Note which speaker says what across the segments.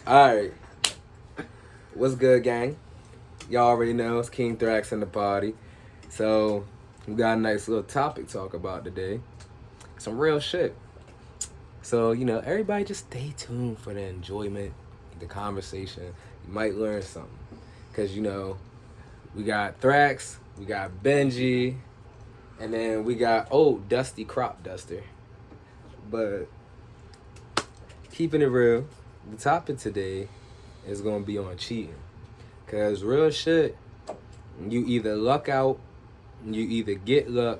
Speaker 1: Alright, what's good, gang? Y'all already know it's King Thrax in the party. So, we got a nice little topic to talk about today. Some real shit. So, everybody just stay tuned for the enjoyment, the conversation. You might learn something. Because, we got Thrax, we got Benji, and then we got, Dusty Crop Duster. But, keeping it real, the topic today is going to be on cheating. Because real shit, you either luck out, you either get luck,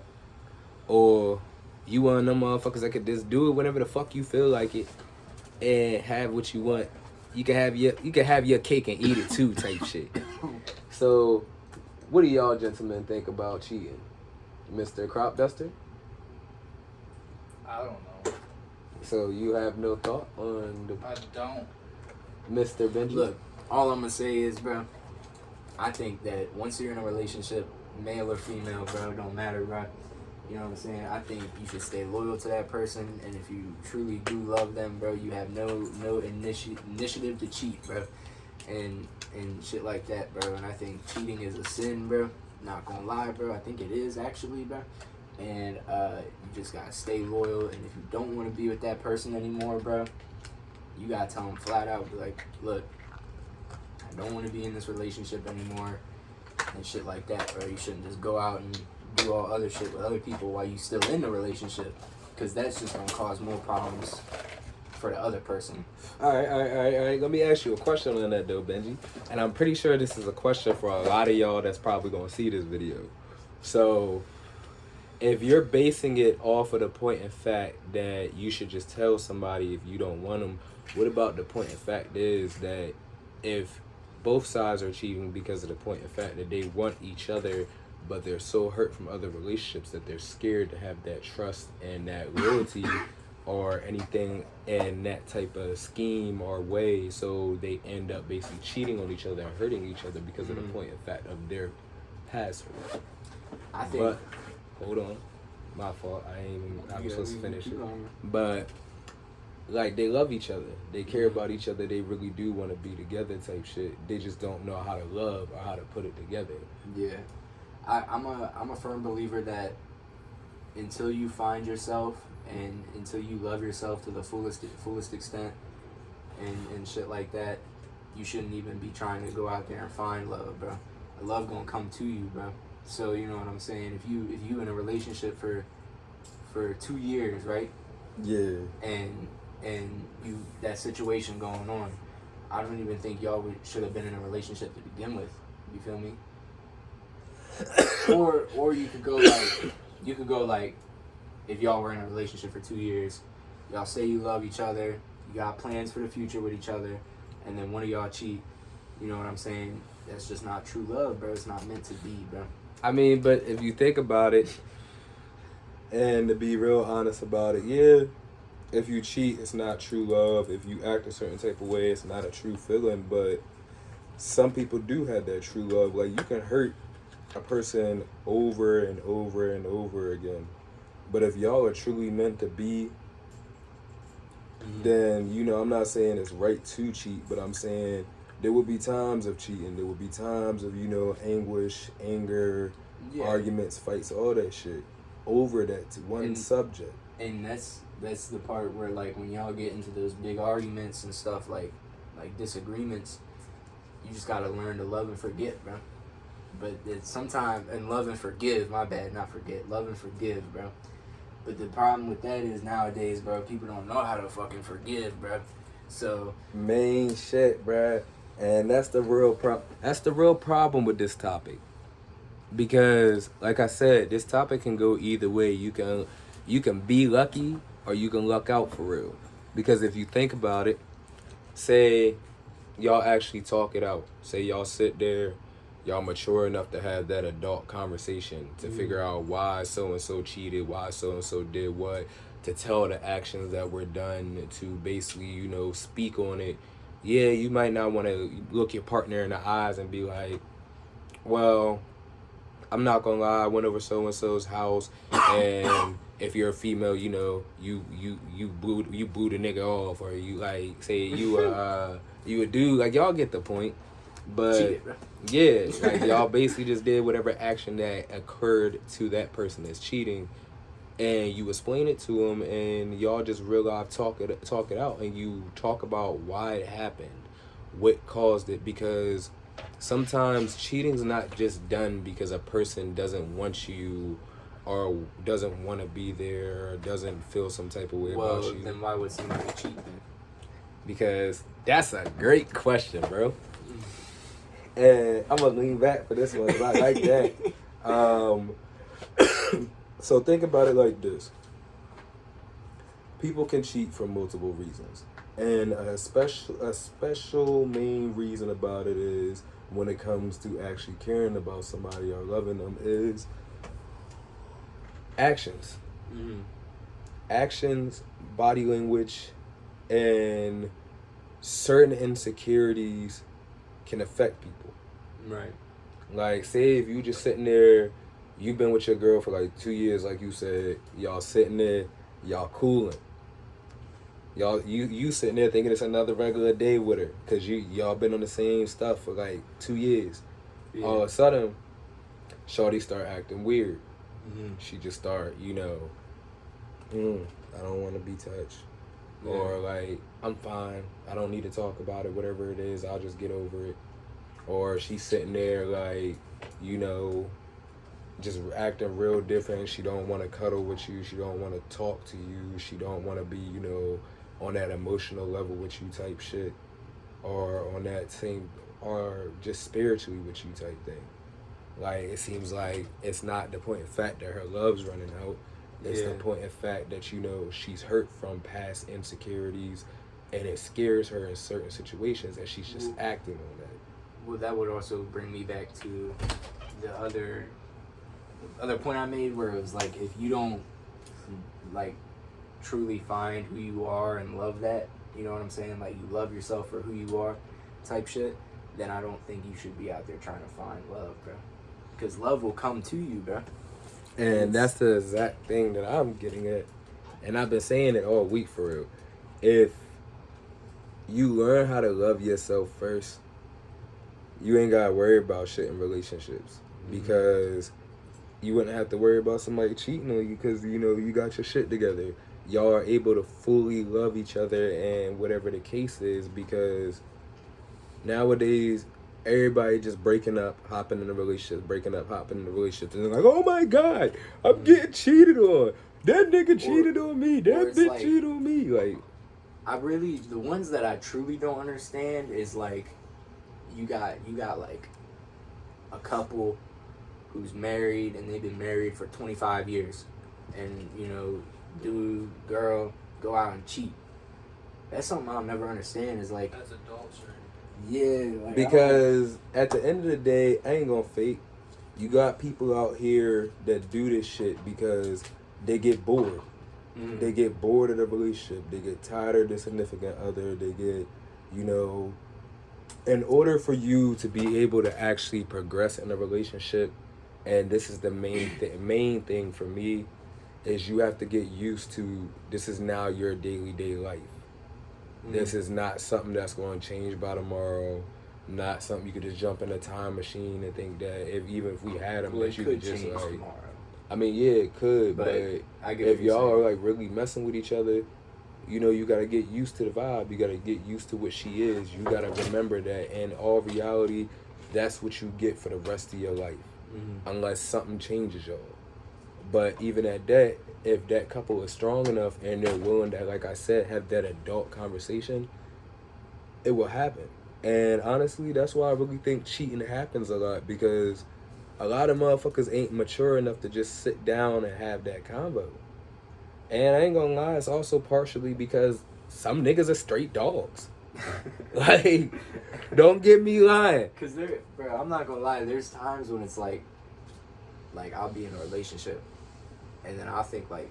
Speaker 1: or you one of them motherfuckers that could just do it whenever the fuck you feel like it and have what you want. You can have your cake and eat it too type shit. So, what do y'all gentlemen think about cheating? Mr. Crop Duster?
Speaker 2: I don't know.
Speaker 1: So you have no thought on the
Speaker 2: I don't.
Speaker 1: Mr. Benji?
Speaker 3: Look, all I'm gonna say is, bro, I think that once you're in a relationship, male or female, bro, it don't matter, bro. You know what I'm saying? I think you should stay loyal to that person, and if you truly do love them, bro, you have no initiative to cheat, bro, and shit like that, bro. And I think cheating is a sin, bro. Not gonna lie, bro. I think it is actually, bro. And you just gotta stay loyal. And if you don't want to be with that person anymore, bro, you gotta tell them flat out, be like, look, I don't want to be in this relationship anymore, and shit like that, bro. You shouldn't just go out and do all other shit with other people while you still in the relationship, because that's just gonna cause more problems for the other person.
Speaker 1: All right. Let me ask you a question on that, though, Benji. And I'm pretty sure this is a question for a lot of y'all that's probably going to see this video. So, if you're basing it off of the point of fact that you should just tell somebody if you don't want them, what about the point of fact is that if both sides are cheating because of the point of fact that they want each other, but they're so hurt from other relationships that they're scared to have that trust and that loyalty or anything in that type of scheme or way, so they end up basically cheating on each other and hurting each other because of the point of fact of their past hurt.
Speaker 3: I think.
Speaker 1: But hold on, my fault. I was supposed to finish it. But like, they love each other, they care about each other, they really do want to be together type shit. They just don't know how to love or how to put it together.
Speaker 3: Yeah, I'm a firm believer that until you find yourself and until you love yourself to the fullest extent and shit like that, you shouldn't even be trying to go out there and find love, bro. Love gonna come to you, bro. So you know what I'm saying? If you in a relationship for 2 years, right?
Speaker 1: Yeah.
Speaker 3: And you that situation going on, I don't even think y'all should have been in a relationship to begin with. You feel me? or you could go like if y'all were in a relationship for 2 years, y'all say you love each other, you got plans for the future with each other, and then one of y'all cheat. You know what I'm saying? That's just not true love, bro. It's not meant to be, bro.
Speaker 1: I mean, but if you think about it, and to be real honest about it, yeah, if you cheat, it's not true love. If you act a certain type of way, it's not a true feeling. But some people do have that true love. Like, you can hurt a person over and over and over again. But if y'all are truly meant to be, then, I'm not saying it's right to cheat, but I'm saying there will be times of cheating. There will be times of, anguish, anger, arguments, fights, all that shit over that one subject.
Speaker 3: And that's the part where, like, when y'all get into those big arguments and stuff, like disagreements, you just gotta learn to love and forget, bro. But it's sometimes, and love and forgive, my bad, not forget, love and forgive, bro. But the problem with that is nowadays, bro, people don't know how to fucking forgive, bro. So
Speaker 1: main shit, bruh. And that's the real problem with this topic. Because, like I said, this topic can go either way. You can be lucky or you can luck out for real. Because if you think about it, say y'all actually talk it out. Say y'all sit there, y'all mature enough to have that adult conversation to figure out why so-and-so cheated, why so-and-so did what, to tell the actions that were done, to basically, speak on it. Yeah, you might not want to look your partner in the eyes and be like, well, I'm not gonna lie, I went over so and so's house, and if you're a female, you know, you booed a nigga off, or you like say you a dude, like y'all get the point. But
Speaker 3: Cheated, bro.
Speaker 1: yeah, like y'all basically just did whatever action that occurred to that person that's cheating, and you explain it to them, and y'all just real life talk it out, and you talk about why it happened, what caused it, because sometimes cheating's not just done because a person doesn't want you or doesn't want to be there or doesn't feel some type of way about you.
Speaker 3: Then why would somebody cheat then?
Speaker 1: Because that's a great question, bro. And I'm gonna lean back for this one. I like that. So think about it like this: people can cheat for multiple reasons, and a special main reason about it is when it comes to actually caring about somebody or loving them is actions.
Speaker 3: Mm-hmm.
Speaker 1: Actions, body language, and certain insecurities can affect people.
Speaker 3: Right.
Speaker 1: Like, say if you just sitting there, you've been with your girl for like 2 years, like you said, y'all sitting there, y'all cooling. You sitting there thinking it's another regular day with her, because y'all been on the same stuff for like 2 years.
Speaker 3: Yeah.
Speaker 1: All of a sudden, shorty start acting weird.
Speaker 3: Mm-hmm.
Speaker 1: She just start, I don't want to be touched.
Speaker 3: Yeah.
Speaker 1: Or like, I'm fine, I don't need to talk about it, whatever it is, I'll just get over it. Or she's sitting there like, just acting real different. She don't want to cuddle with you. She don't want to talk to you. She don't want to be, on that emotional level with you type shit. Or on that same, or just spiritually with you type thing. Like, it seems like it's not the point of fact that her love's running out. It's the point of fact that, she's hurt from past insecurities, and it scares her in certain situations, and she's just acting on that.
Speaker 3: Well, that would also bring me back to the other point I made, where it was like, if you don't like truly find who you are and love that, you know what I'm saying? Like, you love yourself for who you are, type shit. Then I don't think you should be out there trying to find love, bro. Because love will come to you, bro.
Speaker 1: And that's the exact thing that I'm getting at. And I've been saying it all week for real. If you learn how to love yourself first, you ain't gotta worry about shit in relationships. Because you wouldn't have to worry about somebody cheating on you, because you got your shit together. Y'all are able to fully love each other, and whatever the case is, because nowadays everybody just breaking up, hopping in a relationship, breaking up, hopping in a relationship, and they're like, oh my god, I'm getting cheated on. That nigga cheated on me. That bitch
Speaker 3: like,
Speaker 1: cheated on me. Like,
Speaker 3: the ones that I truly don't understand is like, you got like a couple who's married, and they've been married for 25 years, and dude, girl go out and cheat. That's something I'll never understand, is like,
Speaker 2: That's adults, right?
Speaker 3: yeah, like,
Speaker 1: because at the end of the day, I ain't gonna fake. You got people out here that do this shit because they get bored.
Speaker 3: Mm-hmm.
Speaker 1: They get bored of the relationship. They get tired of the significant other. They get, in order for you to be able to actually progress in a relationship, and this is the main thing for me, is you have to get used to, this is now your daily life. Mm-hmm. This is not something that's going to change by tomorrow. Not something you could just jump in a time machine and think that even if we had them, that you could just like. Tomorrow. I mean, yeah, it could, but if y'all are like really messing with each other, you got to get used to the vibe. You got to get used to what she is. You got to remember that in all reality, that's what you get for the rest of your life, unless something changes y'all. But even at that, if that couple is strong enough and they're willing to, like I said, have that adult conversation, it will happen. And honestly, that's why I really think cheating happens a lot, because a lot of motherfuckers ain't mature enough to just sit down and have that convo. And I ain't gonna lie, it's also partially because some niggas are straight dogs. Like, don't get me lying.
Speaker 3: Cause bro, I'm not gonna lie, there's times when it's like I'll be in a relationship, and then I'll think like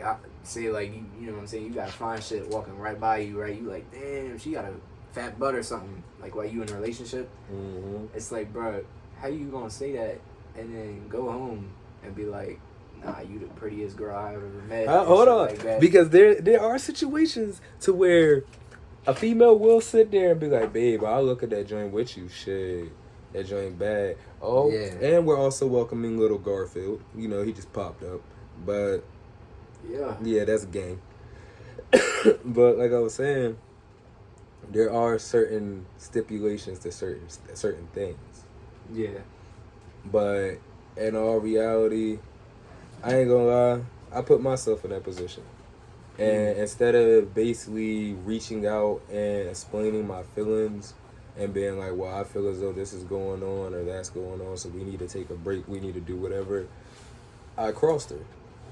Speaker 3: I say, like, you know what I'm saying, you got a fine shit walking right by you, right? You like, damn, she got a fat butt or something, like, while you in a relationship. Mm-hmm. It's like, bro, how you gonna say that and then go home and be like, nah, you the prettiest girl I ever met.
Speaker 1: Hold on,
Speaker 3: like that.
Speaker 1: because there are situations to where a female will sit there and be like, babe, I'll look at that joint with you. Shit, that joint bad. Oh,
Speaker 3: Yeah.
Speaker 1: and we're also welcoming little Garfield. You know, he just popped up. But, yeah, that's a gang. But like I was saying, there are certain stipulations to certain things.
Speaker 3: Yeah.
Speaker 1: But in all reality, I ain't gonna lie, I put myself in that position. And instead of basically reaching out and explaining my feelings and being like, well, I feel as though this is going on or that's going on, so we need to take a break, we need to do whatever, I crossed her.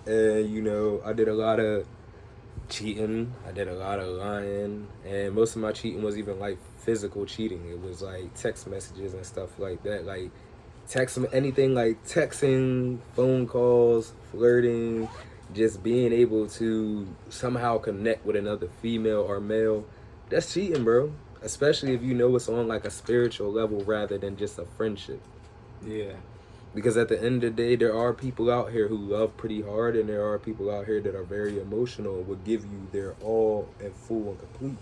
Speaker 1: And, you know, I did a lot of cheating, I did a lot of lying, and most of my cheating was even like physical cheating. It was like text messages and stuff like that. Like, anything like texting, phone calls, flirting, just being able to somehow connect with another female or male, that's cheating, bro. Especially if you know it's on like a spiritual level rather than just a friendship.
Speaker 3: Yeah.
Speaker 1: Because at the end of the day, there are people out here who love pretty hard, and there are people out here that are very emotional and would give you their all and full and complete.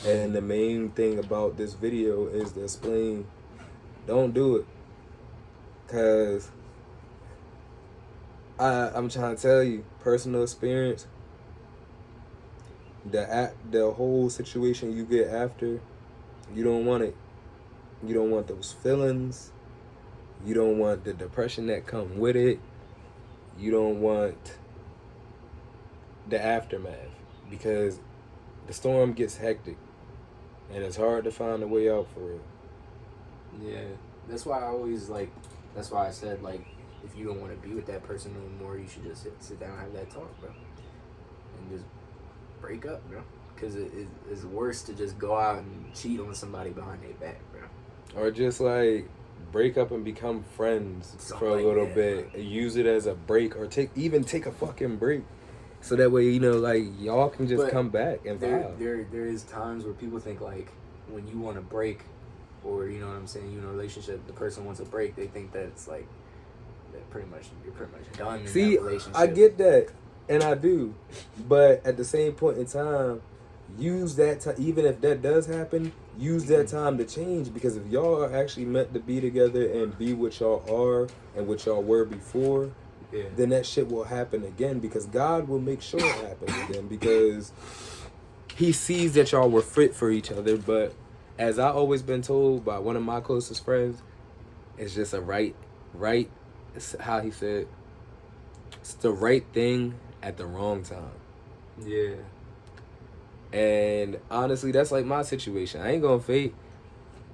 Speaker 1: And the main thing about this video is to explain, don't do it. Because I'm trying to tell you, personal experience, the whole situation you get after, you don't want it. You don't want those feelings. You don't want the depression that come with it. You don't want the aftermath, because the storm gets hectic and it's hard to find a way out for real.
Speaker 3: Yeah. That's why that's why I said, like, if you don't want to be with that person no more, you should just sit down and have that talk, bro. And just break up, bro. Because it's worse to just go out and cheat on somebody behind their back, bro.
Speaker 1: Or just like break up and become friends for a little bit. Bro. Use it as a break, or take a fucking break. So that way, you know, like, y'all can just come back and vibe.
Speaker 3: There is times where people think, like, when you want to break, or, you know what I'm saying, you in a relationship, the person wants a break, they think that it's like, that you're pretty much done in that relationship.
Speaker 1: I get that, and I do. But at the same point in time, use that time, even if that does happen, use that time to change. Because if y'all are actually meant to be together and be what y'all are and what y'all were before, then that shit will happen again, because God will make sure it happens again, because he sees that y'all were fit for each other. But as I always been told by one of my closest friends, it's just a right, how he said, it's the right thing at the wrong time.
Speaker 3: Yeah.
Speaker 1: And honestly, that's like my situation. I ain't gonna fake.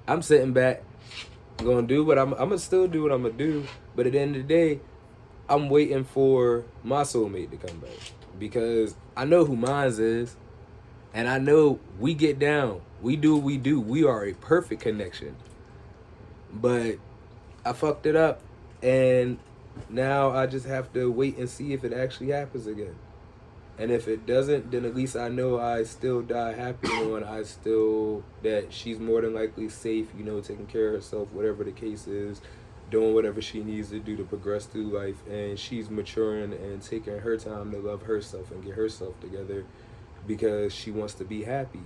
Speaker 1: I'm sitting back, gonna do what I'm gonna still do what I'm gonna do. But at the end of the day, I'm waiting for my soulmate to come back, because I know who mine is, and I know we get down. We do what we do. We are a perfect connection. But I fucked it up, and now I just have to wait and see if it actually happens again. And if it doesn't, then at least I know I still die happy, knowing that she's more than likely safe, you know, taking care of herself, whatever the case is, doing whatever she needs to do to progress through life, and she's maturing and taking her time to love herself and get herself together, because she wants to be happy.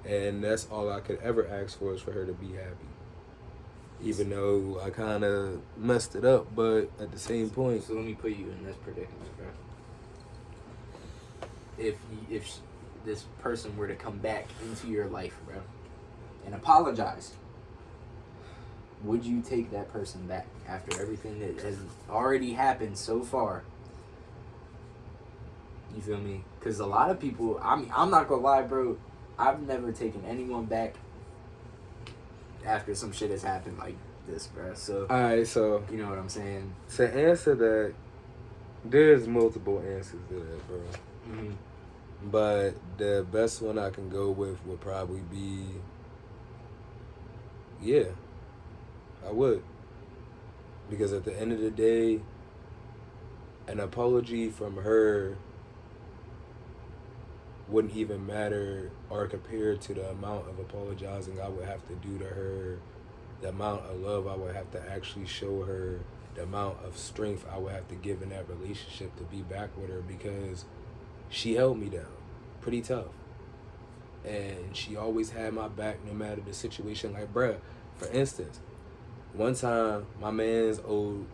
Speaker 1: And that's all I could ever ask for, is for her to be happy. Even though I kind of messed it up, but at the same point.
Speaker 3: So let me put you in this predicament, bro. If this person were to come back into your life, bro, and apologize, would you take that person back after everything that has already happened so far? You feel me? Because a lot of people, I'm not gonna lie, bro, I've never taken anyone back after some shit has happened like this, bro. So,
Speaker 1: alright, so
Speaker 3: you know what I'm saying?
Speaker 1: To answer that, there's multiple answers to that, bro.
Speaker 3: Mm-hmm.
Speaker 1: But the best one I can go with would probably be, yeah, I would. Because at the end of the day, an apology from her wouldn't even matter or compared to the amount of apologizing I would have to do to her, the amount of love I would have to actually show her, the amount of strength I would have to give in that relationship to be back with her, because she held me down pretty tough. And she always had my back no matter the situation. Like, bruh, for instance, one time my man's owed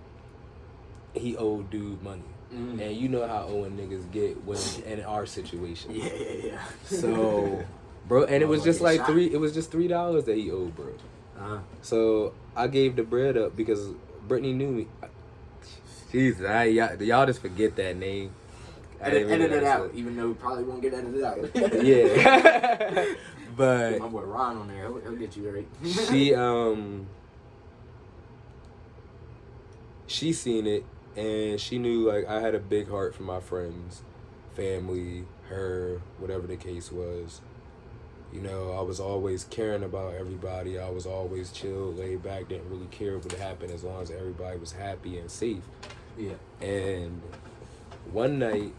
Speaker 1: dude money. And you know how owing niggas get when in our situation.
Speaker 3: Yeah.
Speaker 1: So, bro, and it was just like $3 that he owed, bro. So I gave the bread up because Brittany knew me. Jesus, y'all just forget that name.
Speaker 3: Edit it out, even though we probably won't get edited out.
Speaker 1: Yeah. But
Speaker 3: my boy Ron on there, he'll get you right.
Speaker 1: She seen it, and she knew like I had a big heart for my friends, family, her, whatever the case was. You know, I was always caring about everybody. I was always chill, laid back, didn't really care what happened as long as everybody was happy and safe.
Speaker 3: Yeah.
Speaker 1: And one night,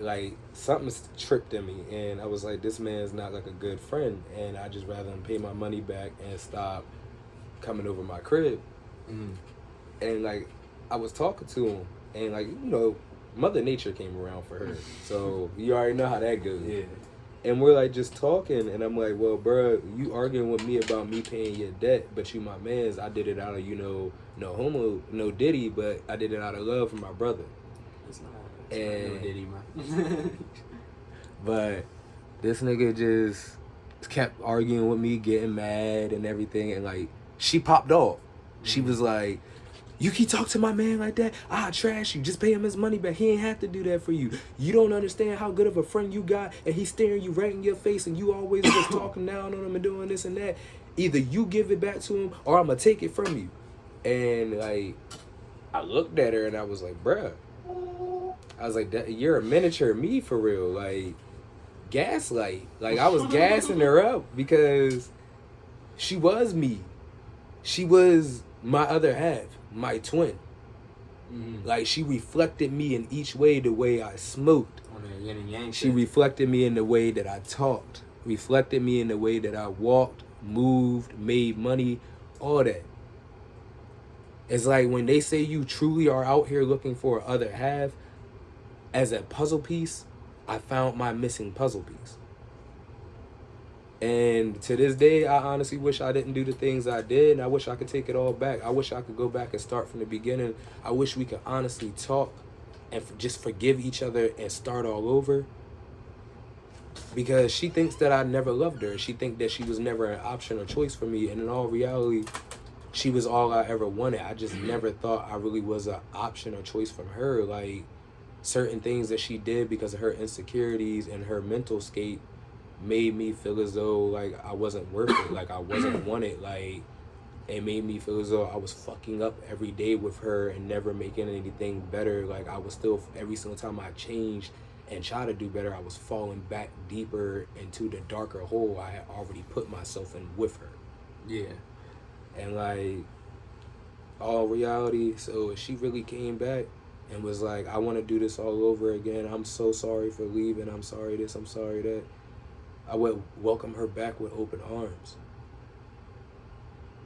Speaker 1: like something tripped in me, and I was like, this man's not like a good friend, and I just rather him pay my money back and stop coming over my crib. And like I was talking to him, and like, you know, Mother Nature came around for her, so you already know how that goes.
Speaker 3: Yeah.
Speaker 1: And we're like just talking, and I'm like, well, bro, you arguing with me about me paying your debt, but you my mans. I did it out of, you know, no homo, no diddy, but I did it out of love for my brother.
Speaker 3: It's not
Speaker 1: And
Speaker 3: no diddy, man.
Speaker 1: but this nigga just kept arguing with me, getting mad and everything, and like she popped off. She was like, you keep talking to my man like that, I'll trash you. Just pay him his money back. He ain't have to do that for you. You don't understand how good of a friend you got, and he's staring you right in your face, and you always just talking down on him and doing this and that. Either you give it back to him, or I'm gonna take it from you. And like, I looked at her and I was like, bruh. I was like, you're a miniature me for real. Like, gaslight. Like, I was gassing her up because she was me. She was my other half, my twin. Like, she reflected me in each way, the way I smoked.
Speaker 3: On the yin and yang
Speaker 1: She
Speaker 3: shit.
Speaker 1: reflected me in the way that I talked. Reflected me in the way that I walked, moved, made money, all that. It's like when they say you truly are out here looking for a other half, as a puzzle piece, I found my missing puzzle piece. And to this day, I honestly wish I didn't do the things I did, and I wish I could take it all back. I wish I could go back and start from the beginning. I wish we could honestly talk and just forgive each other and start all over. Because she thinks that I never loved her. She thinks that she was never an option or choice for me. And in all reality, she was all I ever wanted. I just never thought I really was an option or choice from her. Like, certain things that she did because of her insecurities and her mental state made me feel as though like I wasn't worth it, like I wasn't wanted. Like, it made me feel as though I was fucking up every day with her and never making anything better. Like, I was still, every single time I changed and tried to do better, I was falling back deeper into the darker hole I had already put myself in with her.
Speaker 3: Yeah.
Speaker 1: And like, all reality, so she really came back and was like, I want to do this all over again. I'm so sorry for leaving. I'm sorry this, I'm sorry that. I would welcome her back with open arms.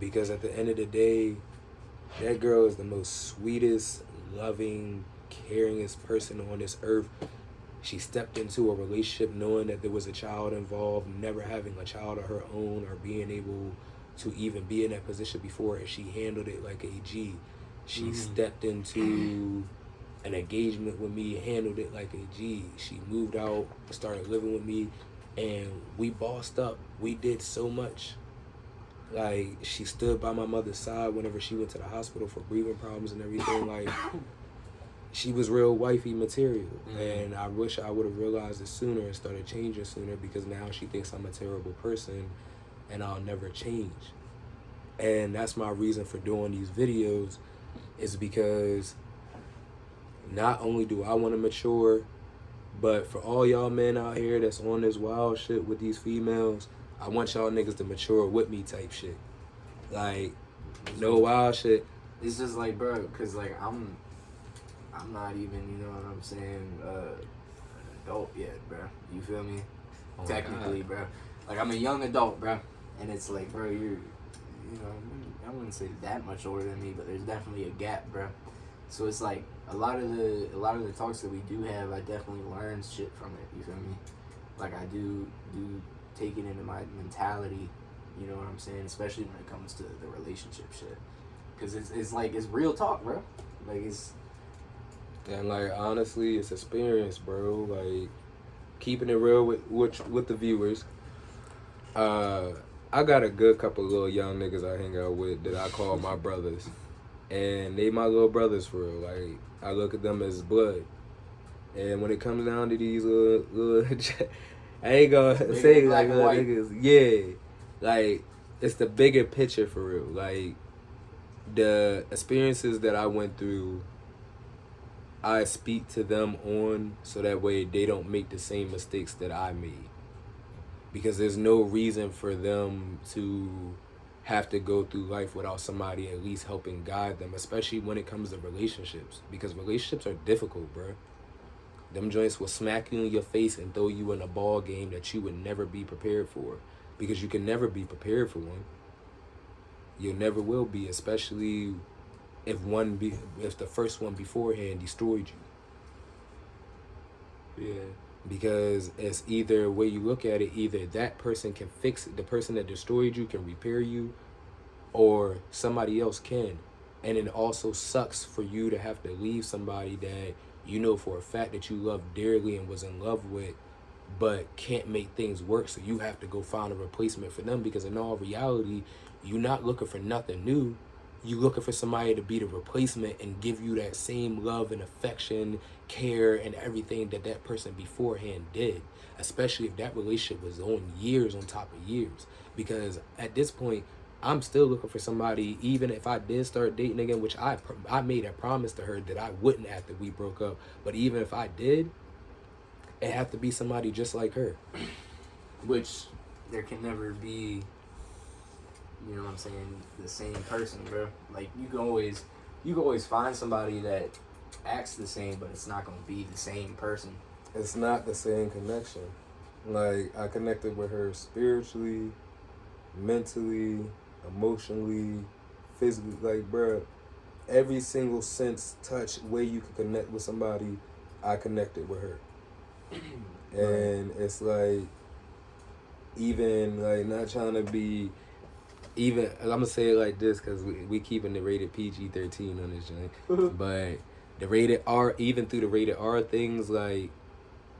Speaker 1: Because at the end of the day, that girl is the most sweetest, loving, caringest person on this earth. She stepped into a relationship knowing that there was a child involved, never having a child of her own or being able to even be in that position before, and she handled it like a G. She stepped into an engagement with me, handled it like a G. She moved out, started living with me, and we bossed up. We did so much. Like, she stood by my mother's side whenever she went to the hospital for breathing problems and everything. Like, she was real wifey material. And I wish I would have realized it sooner and started changing sooner, because now she thinks I'm a terrible person and I'll never change. And that's my reason for doing these videos, is because not only do I want to mature, but for all y'all men out here that's on this wild shit with these females, I want y'all niggas to mature with me type shit. Like, no wild shit.
Speaker 3: It's just like, bro, because like I'm not even, you know what I'm saying, adult yet, bro. You feel me?
Speaker 1: Oh,
Speaker 3: technically, bro. Like, I'm a young adult, bro. And it's like, bro, you know, I wouldn't say that much older than me, but there's definitely a gap, bro. So it's like a lot of the talks that we do have, I definitely learn shit from it. You feel me? Like I do take it into my mentality. You know what I'm saying? Especially when it comes to the relationship shit, because it's like it's real talk, bro. Like it's.
Speaker 1: And like honestly, it's experience, bro. Like keeping it real with the viewers. I got a good couple of little young niggas I hang out with that I call my brothers, and they my little brothers for real. Like I look at them as blood. And when it comes down to these little I ain't gonna say like little niggas. Yeah, like it's the bigger picture for real. Like the experiences that I went through, I speak to them on so that way they don't make the same mistakes that I made. Because there's no reason for them to have to go through life without somebody at least helping guide them, especially when it comes to relationships. Because relationships are difficult, bro. Them joints will smack you in your face and throw you in a ball game that you would never be prepared for. Because you can never be prepared for one. You never will be, especially if the first one beforehand destroyed you.
Speaker 3: Yeah.
Speaker 1: Because it's either way you look at it, either that person can fix it, the person that destroyed you can repair you, or somebody else can. And it also sucks for you to have to leave somebody that you know for a fact that you love dearly and was in love with, but can't make things work. So you have to go find a replacement for them, because in all reality, you're not looking for nothing new. You looking for somebody to be the replacement and give you that same love and affection, care, and everything that person beforehand did. Especially if that relationship was on years on top of years. Because at this point, I'm still looking for somebody, even if I did start dating again, which I made a promise to her that I wouldn't after we broke up. But even if I did, it had to be somebody just like her.
Speaker 3: Which there can never be, you know what I'm saying, the same person, bro. Like you can always find somebody that acts the same, but it's not gonna be the same person.
Speaker 1: It's not the same connection. Like I connected with her spiritually, mentally, emotionally, physically. Like, bro, every single sense, touch, way you can connect with somebody, I connected with her. And it's like, even like not trying to be. Even I'm gonna say it like this because we keeping the rated PG-13 on this joint, but the rated R, even through the rated R things, like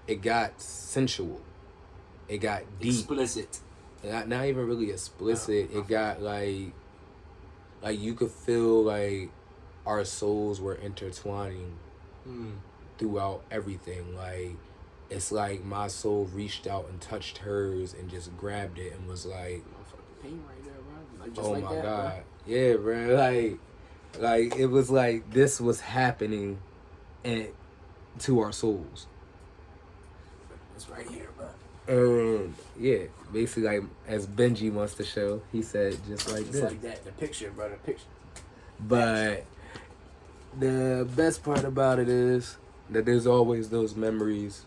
Speaker 1: it got sensual, it got deep,
Speaker 3: explicit,
Speaker 1: not even really explicit. It got like you could feel like our souls were intertwining throughout everything. Like it's like my soul reached out and touched hers and just grabbed it and was like,
Speaker 3: pain right there, bro. Like, just
Speaker 1: oh
Speaker 3: like
Speaker 1: my
Speaker 3: that,
Speaker 1: God.
Speaker 3: bro.
Speaker 1: Yeah, bro. Like it was like this was happening and to our souls.
Speaker 3: It's right here, bro.
Speaker 1: And yeah, basically like as Benji wants to show, he said just like this.
Speaker 3: Like that. The picture, bro, the picture.
Speaker 1: But the best part about it is that there's always those memories,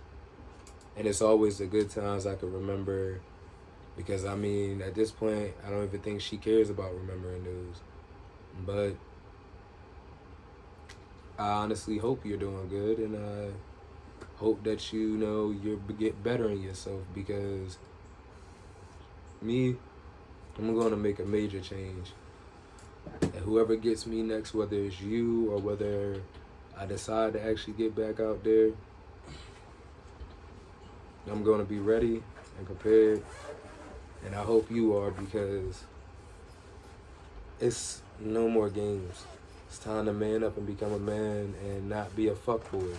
Speaker 1: and it's always the good times I can remember. Because, I mean, at this point, I don't even think she cares about remembering those. But I honestly hope you're doing good, and I hope that you know you get better in yourself. Because me, I'm going to make a major change. And whoever gets me next, whether it's you or whether I decide to actually get back out there, I'm going to be ready and prepared. And I hope you are, because it's no more games. It's time to man up and become a man and not be a fuckboy.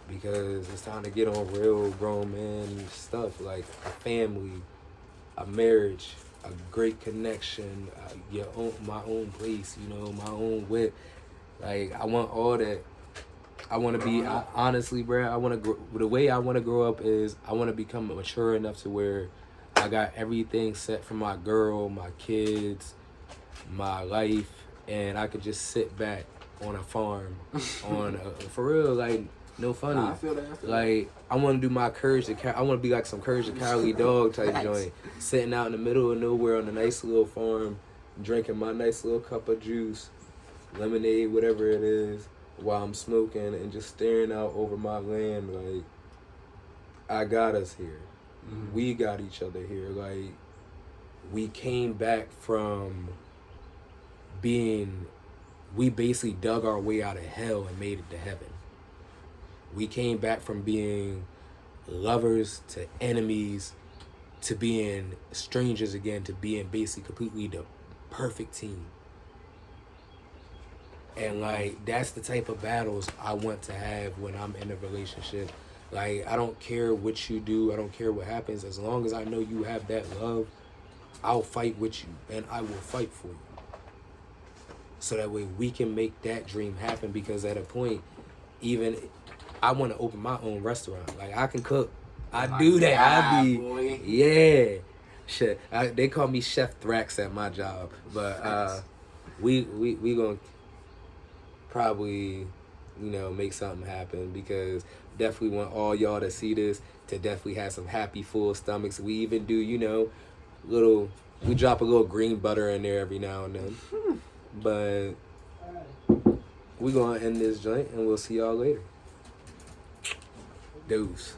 Speaker 1: Because it's time to get on real grown man stuff, like a family, a marriage, a great connection, my own place, you know, my own whip. Like, I want all that. I want to be, honestly, bro, the way I want to grow up is I want to become mature enough to where I got everything set for my girl, my kids, my life, and I could just sit back on a farm, for real, like, no funny.
Speaker 3: Nah, I feel that.
Speaker 1: Like, I want to do my I want to be like some Courage the Cowardly Dog type joint, sitting out in the middle of nowhere on a nice little farm, drinking my nice little cup of juice, lemonade, whatever it is, while I'm smoking and just staring out over my land. Like, I got us here.
Speaker 3: Mm-hmm.
Speaker 1: We got each other here. Like, we came back from being, we basically dug our way out of hell and made it to heaven. We came back from being lovers to enemies to being strangers again to being basically completely the perfect team. And like, that's the type of battles I want to have when I'm in a relationship. Like, I don't care what you do, I don't care what happens, as long as I know you have that love, I'll fight with you and I will fight for you. So that way we can make that dream happen, because at a point, even I want to open my own restaurant. Like, I can cook. I do that. I be,
Speaker 3: boy.
Speaker 1: yeah. Shit. They call me Chef Thrax at my job. But we gonna probably, make something happen, because definitely want all y'all to see this, to definitely have some happy, full stomachs. We even do, we drop a little green butter in there every now and then. But we're going to end this joint, and we'll see y'all later. Deuce.